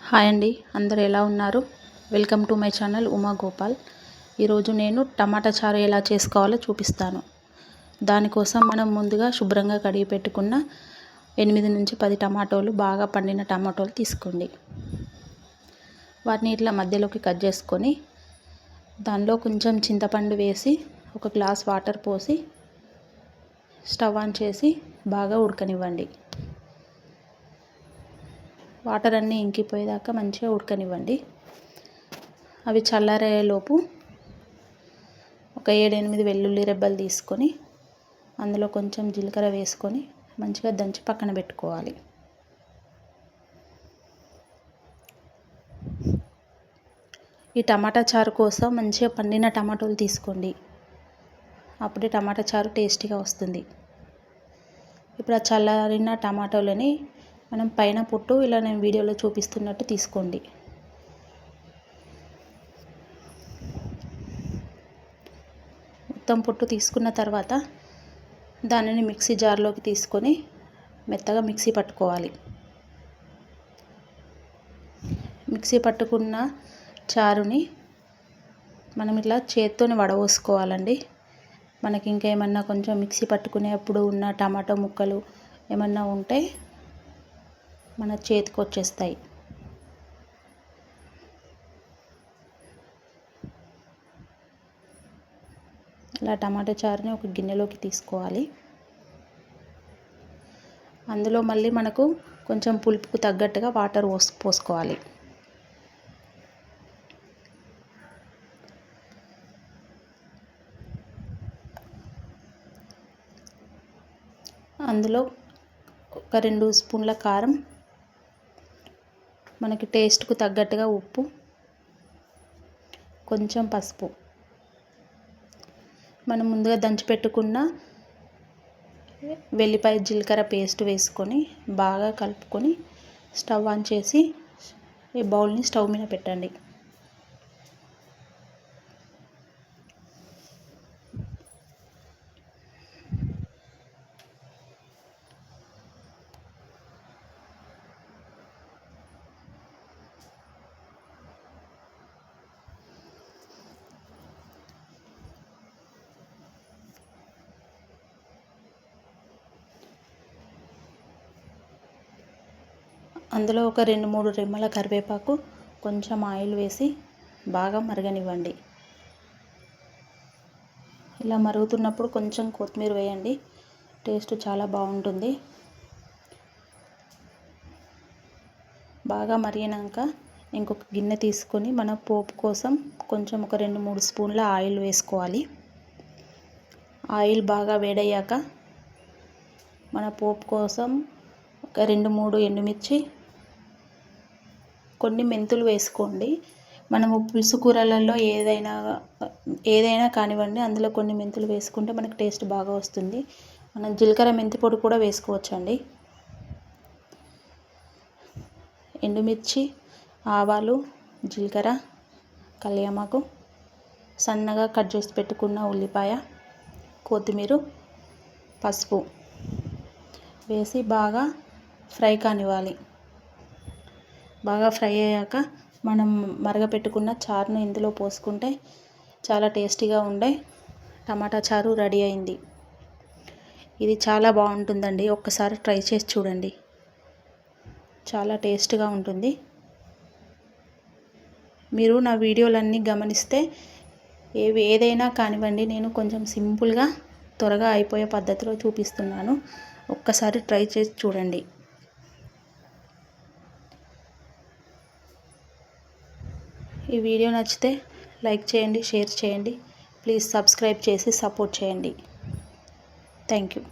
Hi అండి, అందరు ఎలా ఉన్నారు? Welcome to my channel Uma Gopal. ఈరోజు నేను టమాటా చారు ఎలా చేసుకోవాలో చూపిస్తాను. దానికోసం మనం ముందుగా శుభ్రంగా కడిగి పెట్టుకున్న 8 నుంచి 10 టమాటోలు, బాగా పండిన టమాటోలు తీసుకోండి. వాటిని ఇట్లా మధ్యలోకి కట్ చేసుకొని దానిలో కొంచెం చింతపండు వేసి ఒక గ్లాస్ వాటర్ పోసి స్టవ్ ఆన్ చేసి బాగా ఉడకనివ్వండి. వాటర్ అన్నీ ఇంకిపోయేదాకా మంచిగా ఉడకనివ్వండి. అవి చల్లారేలోపు ఒక 7-8 వెల్లుల్లి రెబ్బలు తీసుకొని అందులో కొంచెం జీలకర్ర వేసుకొని మంచిగా దంచి పక్కన పెట్టుకోవాలి. ఈ టమాటా చారు కోసం మంచిగా పండిన టమాటోలు తీసుకోండి. అప్పుడే టమాటా చారు టేస్టీగా వస్తుంది. ఇప్పుడు ఆ చల్లారిన టమాటోలని మనం పైన పొట్టు ఇలా నేను వీడియోలో చూపిస్తున్నట్టు తీసుకోండి. మొత్తం పొట్టు తీసుకున్న తర్వాత దానిని మిక్సీ జార్లోకి తీసుకొని మెత్తగా మిక్సీ పట్టుకోవాలి. మిక్సీ పట్టుకున్న చారుని మనం ఇట్లా చేత్తోని వడపోసుకోవాలండి. మనకి ఇంకా ఏమన్నా కొంచెం మిక్సీ పట్టుకునేప్పుడు ఉన్న టమాటో ముక్కలు ఏమన్నా ఉంటే మన చేతికి వచ్చేస్తాయి. ఇలా టమాటా చారుని ఒక గిన్నెలోకి తీసుకోవాలి. అందులో మళ్ళీ మనకు కొంచెం పులుపుకు తగ్గట్టుగా వాటర్ పోసుకోవాలి. అందులో ఒక 2 స్పూన్ల కారం, మనకి టేస్ట్కు తగ్గట్టుగా ఉప్పు, కొంచెం పసుపు, మనం ముందుగా దంచి పెట్టుకున్న వెల్లిపాయ జీలకర్ర పేస్ట్ వేసుకొని బాగా కలుపుకొని స్టవ్ ఆన్ చేసి ఈ బౌల్ని స్టవ్ మీద పెట్టండి. అందులో ఒక 2-3 రెమ్మల కరివేపాకు, కొంచెం ఆయిల్ వేసి బాగా మరగనివ్వండి. ఇలా మరుగుతున్నప్పుడు కొంచెం కొత్తిమీర వేయండి, టేస్ట్ చాలా బాగుంటుంది. బాగా మరిగినాక ఇంకొక గిన్నె తీసుకొని మన పోపు కోసం కొంచెం ఒక 2-3 స్పూన్ల ఆయిల్ వేసుకోవాలి. ఆయిల్ బాగా వేడయ్యాక మన పోపు కోసం ఒక 2-3 ఎండుమిర్చి, కొన్ని మెంతులు వేసుకోండి. మనము పులుసు కూరలలో ఏదైనా కానివ్వండి, అందులో కొన్ని మెంతులు వేసుకుంటే మనకు టేస్ట్ బాగా వస్తుంది. మనం జీలకర్ర మెంతి పొడి కూడా వేసుకోవచ్చండి. ఎండుమిర్చి, ఆవాలు, జీలకర్ర, కళ్యామాకు, సన్నగా కట్ చేసి పెట్టుకున్న ఉల్లిపాయ, కొత్తిమీర, పసుపు వేసి బాగా ఫ్రై కానివ్వాలి. బాగా ఫ్రై అయ్యాక మనం మరగపెట్టుకున్న చారును ఇందులో పోసుకుంటే చాలా టేస్టీగా ఉండే టమాటా చారు రెడీ అయింది. ఇది చాలా బాగుంటుందండి, ఒక్కసారి ట్రై చేసి చూడండి. చాలా టేస్ట్గా ఉంటుంది. మీరు నా వీడియోలన్నీ గమనిస్తే ఏదైనా కానివ్వండి, నేను కొంచెం సింపుల్గా త్వరగా అయిపోయే పద్ధతిలో చూపిస్తున్నాను. ఒక్కసారి ట్రై చేసి చూడండి. ఈ వీడియో నచ్చితే లైక్ చేయండి, షేర్ చేయండి. ప్లీజ్ సబ్స్క్రైబ్ చేసి సపోర్ట్ చేయండి. Thank you.